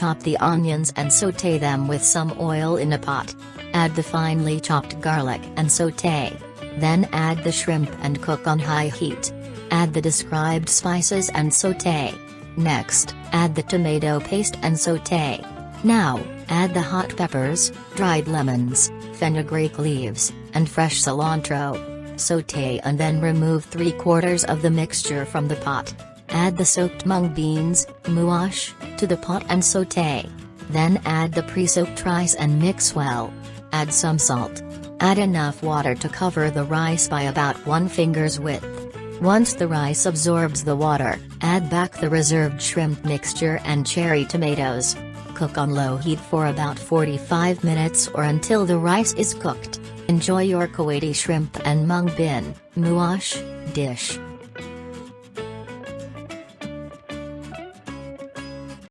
chop the onions and sauté them with some oil in a pot. Add the finely chopped garlic and sauté. Then add the shrimp and cook on high heat. Add the described spices and sauté. Next, add the tomato paste and sauté. Now, add the hot peppers, dried lemons, fenugreek leaves, and fresh cilantro. Sauté and then remove 3/4 of the mixture from the pot. Add the soaked mung beans, Moash, to the pot and sauté. Then add the pre-soaked rice and mix well. Add some salt. Add enough water to cover the rice by about 1 finger's width. Once the rice absorbs the water, add back the reserved shrimp mixture and cherry tomatoes. Cook on low heat for about 45 minutes or until the rice is cooked. Enjoy your Kuwaiti shrimp and mung bin, Moash, dish.